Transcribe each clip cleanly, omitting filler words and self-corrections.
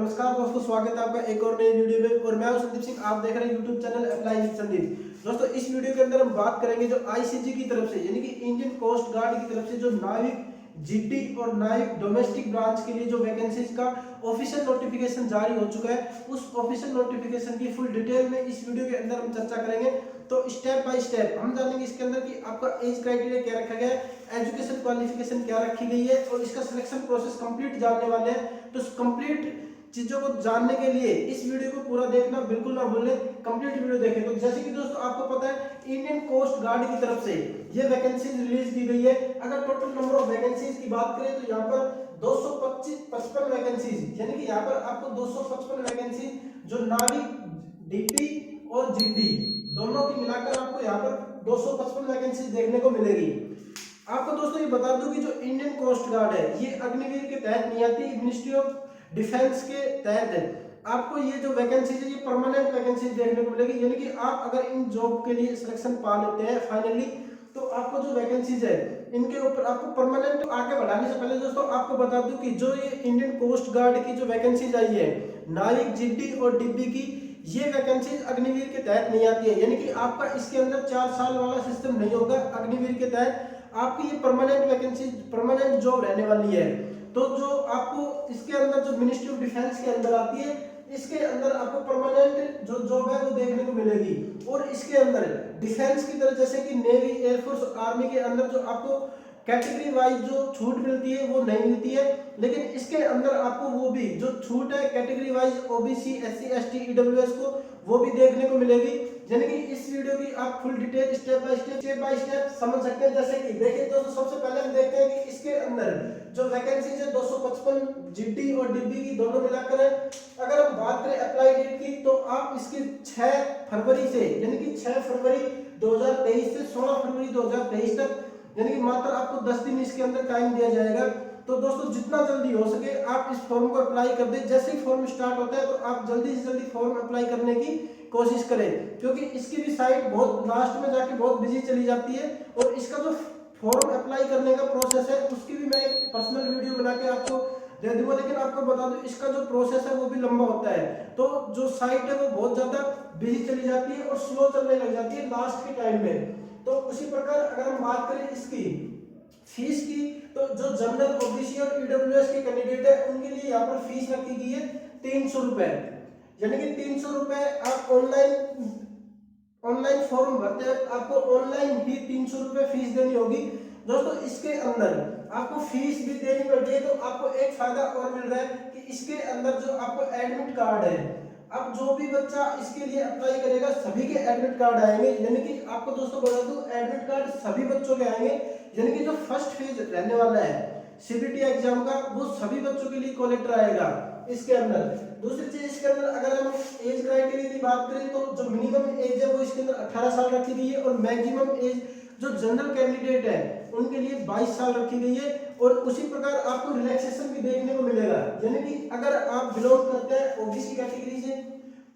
नमस्कार दोस्तों, स्वागत है आपका एक और नई वीडियो में। और मैं हूं संदीप सिंह, आप देख रहे हैं YouTube channel apply with Sandeep. दोस्तों, इस वीडियो के अंदर हम बात करेंगे जो आईसीजी की तरफ से यानी कि इंडियन कोस्ट गार्ड की तरफ से जो नाविक जीटी और नाविक डोमेस्टिक ब्रांच के लिए जो वैकेंसीज का ऑफिशियल नोटिफिकेशन जारी हो चुका है, उस ऑफिशियल नोटिफिकेशन की फुल डिटेल में इस वीडियो के अंदर हम चर्चा करेंगे। तो स्टेप बाय स्टेप हम जानेंगे इसके अंदर कि आपका एज क्राइटेरिया क्या रखा गया है, एजुकेशन क्वालिफिकेशन क्या रखी गई है और इसका सिलेक्शन प्रोसेस कंप्लीट जानने वाले हैं। तो कंप्लीट चीजों को जानने के लिए इस वीडियो को पूरा देखना बिल्कुल ना भूलें, कंप्लीट वीडियो देखें। तो जैसे कि दोस्तों आपको पता है, इंडियन कोस्ट गार्ड की तरफ से ये वैकेंसीज रिलीज की गई है। अगर टोटल नंबर ऑफ वैकेंसीज की बात करें तो यहाँ पर 255 वैकेंसीज यानी कि यहाँ पर आपको 255 वैकेंसीज जो नाविक डीपी और जीडी दोनों की मिलाकर आपको यहाँ पर 255 वैकेंसीज देखने को मिलेगी। आपको दोस्तों ये बता दूं कि जो इंडियन कोस्ट गार्ड है ये अग्निवीर के तहत नहीं आती, मिनिस्ट्री ऑफ डिफेंस के तहत है। आपको ये जो वैकेंसीज है ये परमानेंट वैकेंसीज देखने को मिलेगी, यानी कि आप अगर इन जॉब के लिए सिलेक्शन पा लेते हैं फाइनली, तो आपको जो वैकेंसीज है इनके ऊपर आपको परमानेंट आगे बढ़ाने से पहले दोस्तों आपको बता दूं कि जो ये इंडियन कोस्ट गार्ड की जो वैकेंसीज आई है नाविक जीडी और डिब्बी की, ये वैकेंसीज अग्निवीर के तहत नहीं आती है। यानी कि आपका इसके अंदर 4 साल वाला सिस्टम नहीं होगा। अग्निवीर के तहत आपकी ये परमानेंट वैकेंसी परमानेंट जॉब रहने वाली है। तो जो आपको इसके अंदर जो मिनिस्ट्री ऑफ डिफेंस के अंदर आती है, इसके अंदर आपको परमानेंट जो जॉब है वो देखने को मिलेगी। और इसके अंदर डिफेंस की तरह जैसे कि नेवी, एयरफोर्स और आर्मी के अंदर जो आपको कैटेगरी वाइज जो छूट मिलती है वो नहीं मिलती है, लेकिन इसके अंदर आपको वो भी जो छूट है category wise OBC, SC, ST, EWS को वो भी देखने को मिलेगी। यानी कि इस वीडियो की आप full detail step by step समझ सकते हैं। जैसे कि देखिए दोस्तों, सबसे पहले हम देखते हैं कि इसके अंदर जो वैकेंसीज है 255 जीडी और डीबी की दोनों मिलाकर है। अगर हम बात करें अप्लाई डेट की, तो आप इसकी 6 फरवरी से यानी कि 6 फरवरी 2023 से 16 फरवरी 2023 तक यानी कि मात्र आपको 10 दिन इसके अंदर टाइम दिया जाएगा। तो दोस्तों जितना जल्दी हो सके आप इस फॉर्म को अप्लाई कर दें। जैसे ही फॉर्म स्टार्ट होता है तो आप जल्दी से जल्दी फॉर्म अप्लाई करने की कोशिश करें, क्योंकि इसकी भी साइट बहुत लास्ट में जाके बहुत बिजी चली जाती है। और इसका जो फॉर्म अप्लाई करने का प्रोसेस है उसकी भी मैं एक पर्सनल वीडियो बना के आपको दे दूंगा, लेकिन आपको बता दूं इसका जो प्रोसेस है वो भी लंबा होता है। तो जो साइट है वो बहुत ज्यादा बिजी चली जाती है और स्लो चलने लग जाती है लास्ट के टाइम में। तो उसी प्रकार अगर हम बात करें इसकी फीस की, तो जो जनरल, ओबीसी और ईडब्ल्यूएस के कैंडिडेट है उनके लिए यहाँ पर फीस रखी गई है 300 रुपए। यानी कि 300 रुपए आप ऑनलाइन फॉर्म भरते हैं, आपको ऑनलाइन ही 300 रुपए फीस देनी होगी। दोस्तों इसके अंदर आपको फीस भी देनी पड़ती है, तो आपको एक फायदा और मिल रहा है कि इसके अंदर जो आपको एडमिट कार्ड है, अब जो भी बच्चा इसके लिए अप्लाई करेगा सभी के एडमिट कार्ड आएंगे। यानी कि आपको दोस्तों बता दूं एडमिट कार्ड सभी बच्चों के आएंगे। यानी कि जो फर्स्ट फेज रहने वाला है सीबीटी एग्जाम का, वो सभी बच्चों के लिए कॉलेक्टर आएगा इसके अंदर। दूसरी चीज इसके अंदर अगर हम एज क्राइटेरिया की बात करें, तो जो मिनिमम एज है वो इसके अंदर 18 साल रखी गई है और मैक्सिमम एज जो जनरल कैंडिडेट है उनके लिए 22 साल रखी गई है। और उसी प्रकार आपको रिलैक्सेशन भी देखने को मिलेगा। यानी कि अगर आप बिलोंग करते हैं ओबीसी कैटेगरी से,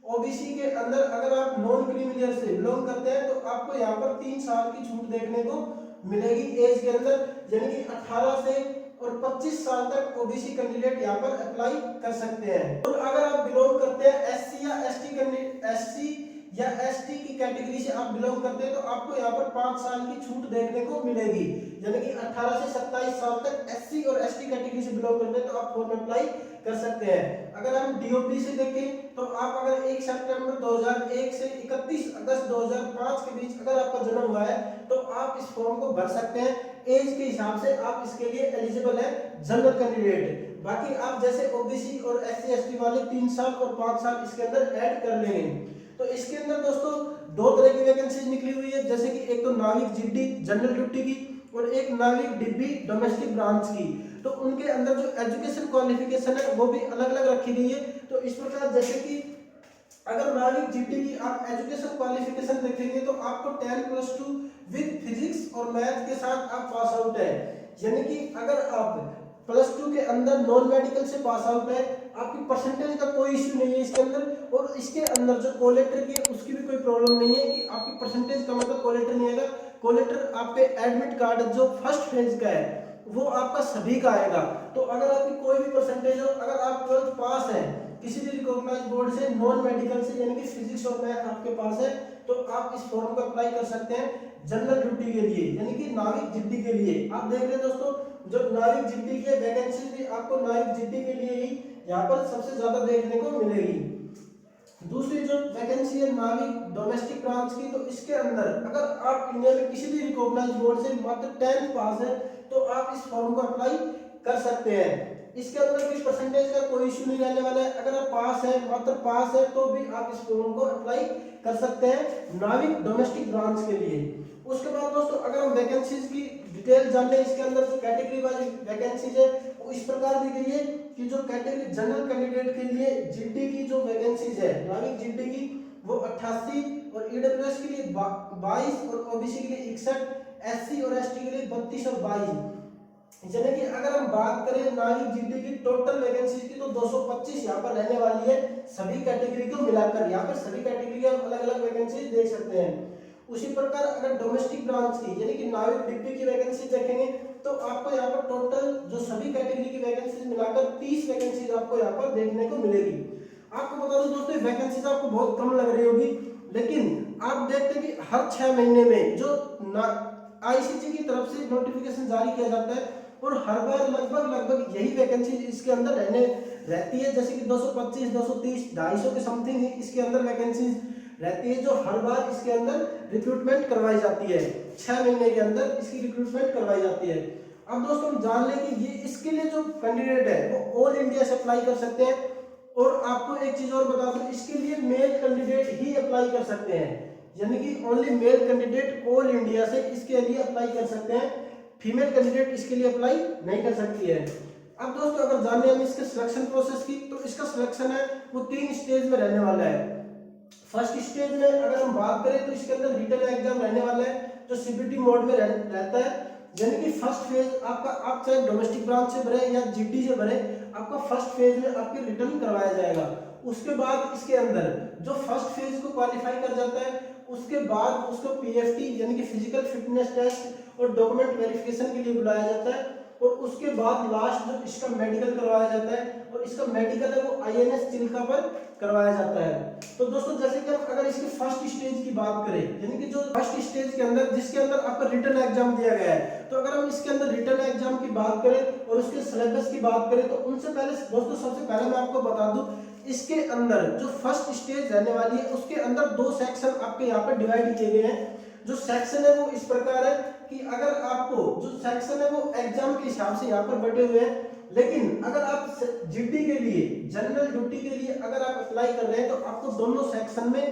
ओबीसी के अंदर अगर आप नॉन क्रीमिलियर से बिलोंग करते हैं, तो आपको यहाँ पर 3 साल की छूट देखने को मिलेगी एज के अंदर। यानी कि 18 से और 25 साल तक ओबीसी कैंडिडेट यहाँ पर अप्लाई कर सकते हैं। और अगर आप बिलोंग करते हैं एससी या एसटी की कैटेगरी से आप बिलोंग करते हैं, तो आपको यहाँ पर 5 साल की छूट देखने को मिलेगी। यानी कि 18 से 27 साल तक एससी और एसटी कैटेगरी से बिलोंग करते हैं तो आप फॉर्म अप्लाई कर सकते हैं। अगर हम डीओपी से देखें, तो आप अगर 1 सितंबर 2001 से 31 अगस्त 2005 के बीच अगर आपका जन्म हुआ है, तो आप इस फॉर्म को भर सकते हैं। एज के हिसाब से आप इसके लिए एलिजिबल है जनरल कैंडिडेट। बाकी आप जैसे ओबीसी और एससी एसटी वाले 3 साल और 5 साल इसके अंदर ऐड कर लेंगे। तो इसके अंदर दोस्तों 2 तरह की वैकेंसीज निकली हुई है, जैसे कि एक तो नाविक जीडी जनरल ड्यूटी की और एक नाविक डिब्बी डोमेस्टिक ब्रांच की। तो उनके अंदर जो एजुकेशन क्वालिफिकेशन है वो भी अलग अलग रखी गई है। तो इस प्रकार जैसे कि अगर नाविक जीडी की आप एजुकेशन क्वालिफिकेशन देखेंगे, तो आपको 10+2 विद फिजिक्स और मैथ के साथ आप पास आउट है। यानी कि अगर आप +2 के अंदर नॉन मेडिकल से पास आउट है, आपकी परसेंटेज का कोई इश्यू नहीं है इसके अंदर। और इसके अंदर जो कोलेक्टर की है उसकी भी कोई प्रॉब्लम नहीं है कि आपकी परसेंटेज का मतलब कोलेक्टर नहीं आएगा। कोलेक्टर आपके एडमिट कार्ड जो फर्स्ट फेज का है वो आपका सभी का आएगा। तो अगर आपकी कोई भी परसेंटेज हो, अगर आप 12th पास है रिकॉग्नाइज बोर्ड से, नॉन मेडिकल से, यानी कि फिजिक्स और मैथ आपके पास है तो आप इस फॉर्म को अप्लाई कर सकते हैं जनरल ड्यूटी के लिए, यानी कि नाविक जिड्डी के लिए। आप देख रहे हैं दोस्तों, जो नाविक जिड्डी के वैकेंसी भी आपको नाविक जिड्डी के लिए ही यहाँ पर सबसे ज्यादा देखने को मिलेगी। दूसरी जो वैकेंसी है नाविक डोमेस्टिक ब्रांच की, तो इसके अंदर अगर आप इंडिया में किसी भी रिकॉग्नाइज बोर्ड से मात्र 10th पास है तो आप इस फॉर्म को अप्लाई कर सकते हैं। इसके अंदर कोई परसेंटेज का कोई इशू नहीं रहने वाला है। अगर आप पास है, मात्र पास है, तो भी आप इस फॉर्म को अप्लाई कर सकते हैं नाविक डोमेस्टिक ब्रांच के लिए। उसके बाद दोस्तों अगर हम वैकेंसीज की डिटेल जान लें, इसके अंदर जो कैटेगरी वाइज वैकेंसीज है वो इस प्रकार दी गई है कि जो कैटेगरी जनरल कैंडिडेट के लिए जीडी की जो वैकेंसीज है नाविक जीडी की वो 88 और ईडब्ल्यूएस के लिए 22 और ओबीसी के लिए 61, एससी और एसटी के लिए 32 और 22। यानी कि अगर हम बात करें नाविक जीडी की टोटल वैकेंसी की तो 225 यहाँ पर रहने वाली है सभी कैटेगरी को मिलाकर। यहाँ पर सभी कैटेगरी का अलग अलग वैकेंसी देख सकते हैं। उसी प्रकार अगर डोमेस्टिक ब्रांच की यानी कि नाविक डिप्टी की वैकेंसी देखेंगे तो आपको यहाँ पर टोटल जो सभी कैटेगरी की वैकेंसीज मिलाकर 30 वैकेंसीज आपको यहाँ पर देखने को मिलेगी। आपको बता दूं दोस्तों वैकेंसीज आपको बहुत कम लग रही होगी, लेकिन आप देखते हैं कि हर 6 महीने में जो आईसीजी की तरफ से नोटिफिकेशन जारी किया जाता है और हर बार लगभग यही वैकेंसी इसके अंदर रहती है, जैसे कि 225, 230, 250 के समथिंग इसके अंदर वैकेंसीज रहती है जो हर बार इसके अंदर रिक्रूटमेंट करवाई जाती है। 6 महीने के अंदर इसकी रिक्रूटमेंट करवाई जाती है। अब दोस्तों हम जान लें कि ये इसके लिए जो कैंडिडेट है वो ऑल इंडिया से अप्लाई कर सकते हैं। और आपको एक चीज और बता दूं, इसके लिए मेल कैंडिडेट ही अप्लाई कर सकते हैं, यानी कि only male candidate all India से इसके लिए अप्लाई कर सकते हैं, फीमेल कैंडिडेट इसके लिए अप्लाई नहीं कर सकती है। अब दोस्तों अगर जाने हम इसके सिलेक्शन प्रोसेस की, तो इसका सिलेक्शन है वो 3 स्टेज में रहने वाला है। फर्स्ट स्टेज में अगर हम बात करें तो इसके अंदर रिटन एग्जाम रहने वाला है जो सीबीटी मोड में रहता है, यानी कि फर्स्ट फेज आपका, आप चाहे डोमेस्टिक ब्रांच से भरे या जीडी से भरे, आपका फर्स्ट फेज में आपके रिटर्न करवाया जाएगा। उसके बाद इसके अंदर जो फर्स्ट फेज को क्वालिफाई कर जाता है उसके बाद उसको पीएफटी यानी कि फिजिकल फिटनेस टेस्ट और डॉक्यूमेंट वेरिफिकेशन के लिए बुलाया जाता है और उसके बाद लास्ट जो इसका मेडिकल करवाया जाता है और इसका मेडिकल है वो आईएनएस चिल्का पर करवाया जाता है। तो दोस्तों जैसे कि हम अगर इसके फर्स्ट स्टेज की बात करें, यानी कि जो फर्स्ट स्टेज के अंदर जिसके अंदर आपका रिटन एग्जाम दिया गया है, तो अगर हम इसके अंदर रिटन एग्जाम की बात करें और उसके सिलेबस की बात करें तो उनसे पहले दोस्तों सबसे पहले मैं आपको बता दूं इसके अंदर जो फर्स्ट स्टेज रहने वाली है उसके अंदर 2 सेक्शन आपके यहाँ पर डिवाइड किए गए हैं। जो सेक्शन है वो इस प्रकार है कि अगर आपको जो सेक्शन है वो एग्जाम के हिसाब से यहाँ पर बटे हुए हैं, लेकिन अगर आप जीडी के लिए जनरल ड्यूटी के लिए अगर आप अप्लाई कर रहे हैं तो आपको दोनों सेक्शन में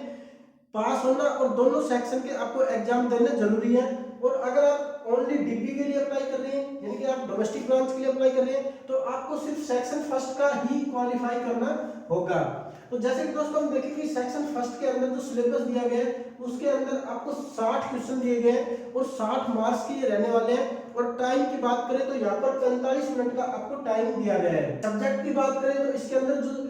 पास होना और दोनों सेक्शन के आपको एग्जाम देने जरूरी है। और अगर आप ओनली डीपी के लिए अप्लाई कर रहे हैं यानी कि आप डोमेस्टिक ब्रांच के लिए अप्लाई कर रहे हैं तो आपको सिर्फ सेक्शन फर्स्ट का ही क्वालिफाई करना होगा। तो जैसे कि दोस्तों हम देखें कि सेक्शन फर्स्ट के अंदर जो सिलेबस दिया गया है उसके अंदर आपको 60 क्वेश्चन दिए गए हैं और 60 मार्क्स के रहने वाले हैं। और टाइम की बात करें तो यहाँ पर 45 मिनट का आपको टाइम दिया गया है। सब्जेक्ट की बात करें तो इसके अंदर जो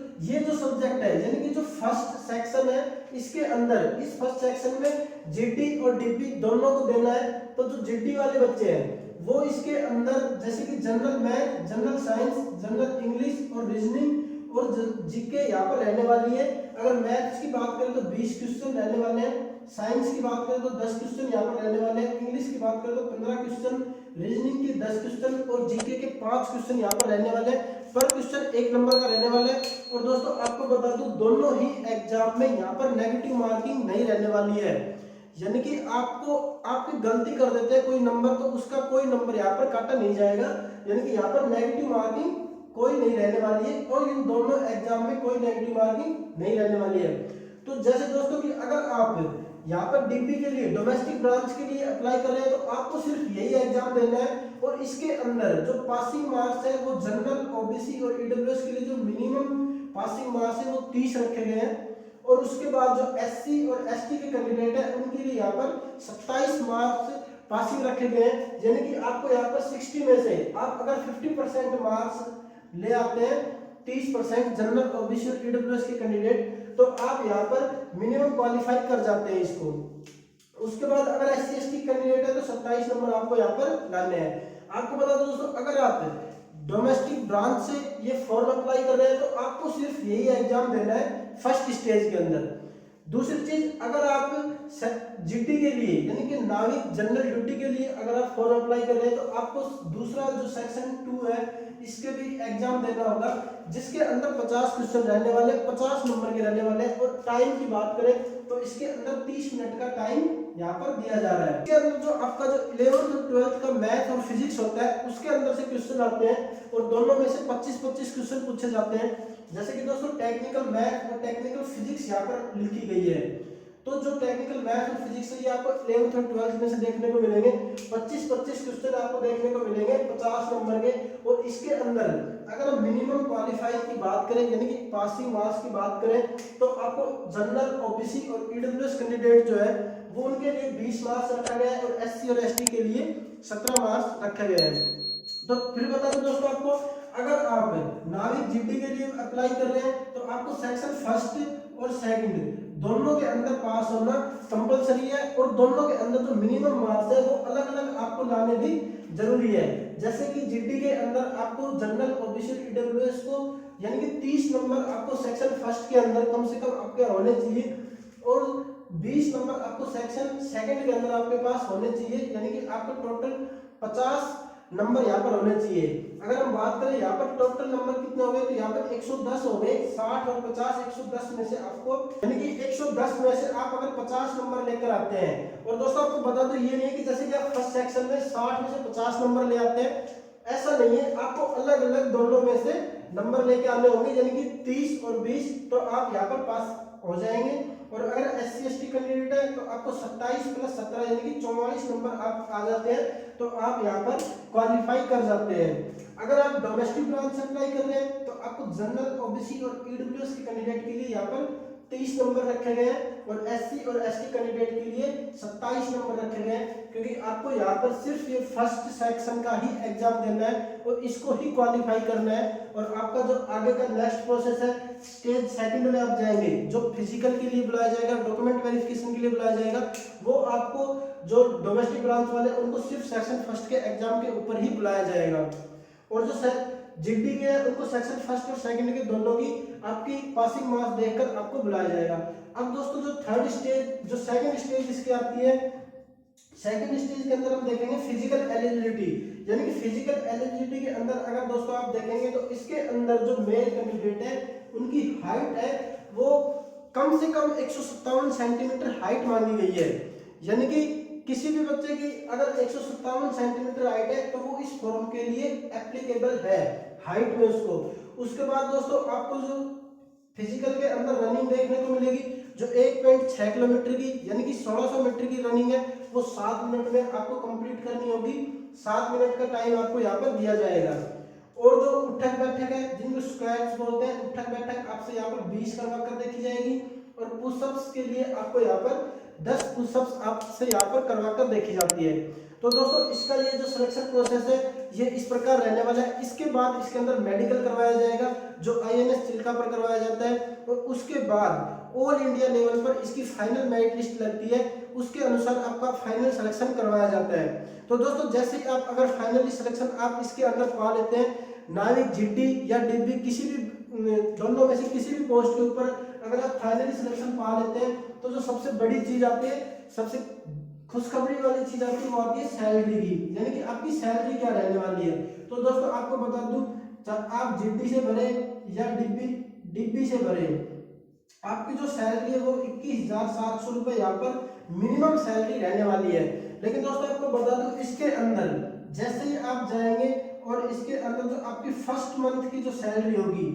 सब्जेक्ट है यानी कि जो फर्स्ट सेक्शन है इसके अंदर इस फर्स्ट सेक्शन में जीडी और डीपी दोनों को देना है। तो जो जीडी वाले बच्चे हैं वो इसके अंदर जैसे कि general math, general science, general English और रीजनिंग और जीके यहाँ पर रहने वाली है। अगर मैथ्स की बात करें तो 20 क्वेश्चन रहने वाले हैं, साइंस की बात करें तो 10 क्वेश्चन यहाँ पर रहने वाले हैं, इंग्लिश की बात करें तो 15 क्वेश्चन, रीजनिंग के 10 क्वेश्चन और जीके के 5 क्वेश्चन यहाँ पर रहने वाले हैं। पर क्वेश्चन 1 नंबर का रहने वाला है। और दोस्तों आपको बता दूं दोनों ही एग्जाम में यहाँ पर नेगेटिव मार्किंग नहीं रहने वाली है, यानी कि आपकी गलती कर देते हैं कोई नंबर तो उसका कोई नंबर यहाँ पर काटा नहीं जाएगा, यानी कि यहाँ पर नेगेटिव मार्किंग कोई नहीं रहने वाली है और इन दोनों एग्जाम में कोई नेगेटिव मार्किंग नहीं रहने वाली है। तो जैसे दोस्तों कि अगर आप यहाँ पर डीपी के लिए डोमेस्टिक ब्रांच के लिए अप्लाई कर रहे हैं तो आपको सिर्फ यही एग्जाम देना है और इसके अंदर जो पासिंग मार्क्स है वो जनरल, ओबीसी और ईडब्ल्यूएस के लिए जो मिनिमम पासिंग मार्क्स है वो 30 रखे गए हैं। और उसके बाद जो एससी और एसटी के कैंडिडेट है उनके लिए यहाँ पर 27 मार्क्स पासिंग रखे गए हैं, यानी कि आपको यहाँ पर 60 में से आप अगर 50% मार्क्स ले आते हैं 30% जनरल, ओबीसी और ईडब्ल्यूएस के कैंडिडेट तो आप यहाँ पर मिनिमम क्वालिफाई कर जाते हैं इसको। उसके बाद अगर एससी एसटी कैंडिडेट है तो 27 नंबर आपको यहाँ पर लाने हैं। आपको बता दो दोस्तों अगर आप डोमेस्टिक ब्रांच से ये फॉर्म अप्लाई कर रहे हैं तो आपको सिर्फ यही एग्जाम देना है फर्स्ट स्टेज के अंदर। दूसरी चीज, अगर आप जीडी के लिए यानी कि नाविक जनरल ड्यूटी के लिए अगर आप फॉर्म अप्लाई कर रहे हैं तो आपको दूसरा जो सेक्शन 2 है इसके भी एग्जाम देना होगा, जिसके अंदर 50 क्वेश्चन रहने वाले, 50 नंबर के रहने वाले। और टाइम की बात करें तो इसके अंदर 30 मिनट का टाइम यहाँ पर दिया जा रहा है। इसके अंदर जो आपका जो 11th और 12th का मैथ और फिजिक्स होता है उसके अंदर से क्वेश्चन आते हैं और दोनों में से 25-25 क्वेश्चन पूछे जाते हैं। जैसे कि दोस्तों टेक्निकल मैथ और टेक्निकल फिजिक्स यहाँ पर लिखी गई है। तो जो टेक्निकल मैथ और फिजिक्स है ये आपको 11th और 12th में से देखने को मिलेंगे। 25-25 क्वेश्चन आपको देखने को मिलेंगे 50 नंबर के। और इसके अंदर अगर हम मिनिमम क्वालिफाई की बात करें यानी कि पासिंग मार्क्स की बात करें तो आपको जनरल, ओबीसी और ईडब्ल्यूएस कैंडिडेट जो है वो उनके लिए 20 मार्क्स रखा गया है और एससी और एसटी के लिए 17 मार्क्स रखे गए हैं। तो फिर बता दूं दोस्तों आपको, अगर आप नाविक जीडी के लिए अप्लाई कर रहे हैं तो आपको सेक्शन फर्स्ट और सेकंड दोनों के अंदर पास होना कंपलसरी है और दोनों के अंदर जो मिनिमम मार्क्स है वो अलग अलग आपको लाने भी जरूरी है। जैसे कि जीडी के अंदर आपको जनरल, ओबीसी, ईडब्ल्यूएस को यानी कि 30 नंबर आपको सेक्शन फर्स्ट के अंदर कम से कम आपके होने चाहिए और 20 नंबर आपको सेक्शन सेकंड के अंदर आपके पास होने चाहिए, यानी कि आपको टोटल 50 नंबर यहाँ पर होने चाहिए। अगर हम बात करें यहाँ पर टोटल नंबर कितने हो गए तो यहाँ पर 110 हो गए। 60 और 50 110 में से आपको यानी कि 110 में से आप अगर 50 नंबर लेकर आते हैं। और दोस्तों आपको बता दो ये नहीं है कि जैसे कि आप फर्स्ट सेक्शन में 60 में से 50 नंबर ले आते हैं, ऐसा नहीं है। आपको अलग अलग दोनों में से नंबर लेके आने होंगे, यानी कि 30 और 20 तो आप यहाँ पर पास हो जाएंगे। और अगर एससी एसटी कैंडिडेट है तो आपको 27 + 17 यानी कि 44 नंबर आप आ जाते हैं तो आप यहाँ पर क्वालिफाई कर जाते हैं। अगर आप डोमेस्टिक ब्रांच से अप्लाई कर रहे हैं तो आपको जनरल, ओबीसी और ईडब्ल्यूएस के कैंडिडेट के लिए यहाँ पर 23 नंबर रखे गए हैं और एससी और एसटी कैंडिडेट के लिए 27 नंबर रखे गए हैं, क्योंकि आपको यहाँ पर सिर्फ ये फर्स्ट सेक्शन का ही एग्जाम देना है और इसको ही क्वालिफाई करना है। और आपका जो आगे का नेक्स्ट प्रोसेस है, स्टेज सेकंड में आप जाएंगे, जो फिजिकल के लिए बुलाया जाएगा, डॉक्यूमेंट वेरिफिकेशन के लिए बुलाया जाएगा, वो आपको जो डोमेस्टिक ब्रांच वाले उनको सिर्फ सेक्शन फर्स्ट के एग्जाम के ऊपर ही बुलाया जाएगा। और जो जीडी के उनको सेक्शन फर्स्ट और सेकंड के दोनों की आपकी पासिंग मार्क्स देखकर आपको बुलाया जाएगा। अब दोस्तों जो थर्ड स्टेज, जो सेकंड स्टेज इसकी आती है, सेकंड स्टेज के अंदर हम देखेंगे फिजिकल एलिजिबिलिटी, यानी कि फिजिकल एलिजिबिलिटी के अंदर अगर दोस्तों आप देखेंगे तो इसके अंदर जो मेल कैंडिडेट है उनकी हाइट है वो कम से कम 157 सेंटीमीटर हाइट मांगी गई है। यानी कि किसी भी बच्चे की अगर 157 सेंटीमीटर हाइट है तो वो इस फॉर्म के लिए एप्लीकेबल है हाइट में उसको। उसके बाद दोस्तों आपको जो फिजिकल के अंदर रनिंग देखने को मिलेगी, जो 1.6 किलोमीटर की यानी कि 1600 मीटर की रनिंग है वो 7 मिनट में आपको कंप्लीट करनी होगी। 7 मिनट का टाइम आपको यहाँ पर दिया जाएगा। और जो उठक बैठक है, जिनको स्क्वाट्स बोलते हैं, उठक बैठक आपसे यहाँ पर 20 करवा कर देखी जाएगी। और पुशअप्स के लिए आपको यहाँ पर 10 पुशअप्स आपसे यहाँ पर करवा कर देखी जाती है। तो दोस्तों इसका ये जो सिलेक्शन प्रोसेस है ये इस प्रकार रहने वाला है। इसके बाद इसके अंदर मेडिकल करवाया जाएगा जो आईएनएस चिल्का पर करवाया जाता है, और उसके बाद ऑल इंडिया लेवल पर इसकी फाइनल मेरिट लिस्ट लगती है, उसके अनुसार आपका फाइनल सिलेक्शन करवाया जाता है। तो दोस्तों जैसे ही आप अगर फाइनली सिलेक्शन आप इसके अंदर पा लेते हैं, नाविक, जीडी या डीबी किसी भी दोनों में से किसी भी पोस्ट के ऊपर अगर आप फाइनली सिलेक्शन पा लेते हैं तो जो सबसे बड़ी चीज आती है, सबसे खुशखबरी वाली चीज आती है वो आती है सैलरी की, यानी कि आपकी सैलरी क्या रहने वाली है। तो दोस्तों आपको बता दूं, चाहे आप जीडी से भरे या डीबी से भरे, आपकी जो सैलरी है वो 21,700 रुपए यहाँ पर मिनिमम सैलरी रहने वाली है। लेकिन दोस्तों आपको बता दूं इसके अंदर जैसे ही आप जाएंगे और इसके अंदर जो आपकी फर्स्ट मंथ की जो सैलरी होगी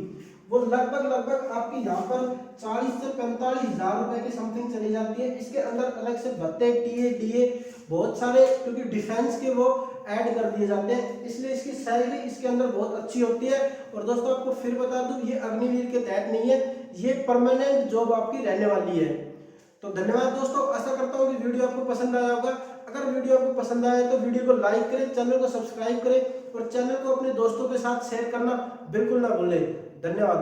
वो लगभग आपकी यहाँ पर 40 से 45 हजार रुपए की समथिंग चली जाती है। इसके अंदर अलग से भत्ते, टीए, डीए बहुत सारे, क्योंकि डिफेंस के वो ऐड कर दिए जाते हैं, इसलिए इसकी सैलरी इसके अंदर बहुत अच्छी होती है। और दोस्तों आपको फिर बता दूं ये अग्निवीर के तहत नहीं है, ये परमानेंट जॉब आपकी रहने वाली है। तो धन्यवाद दोस्तों, आशा करता हूँ कि वीडियो आपको पसंद आया होगा। अगर वीडियो आपको पसंद आया तो वीडियो को लाइक करें, चैनल को सब्सक्राइब करें और चैनल को अपने दोस्तों के साथ शेयर करना बिल्कुल ना भूलें। धन्यवाद।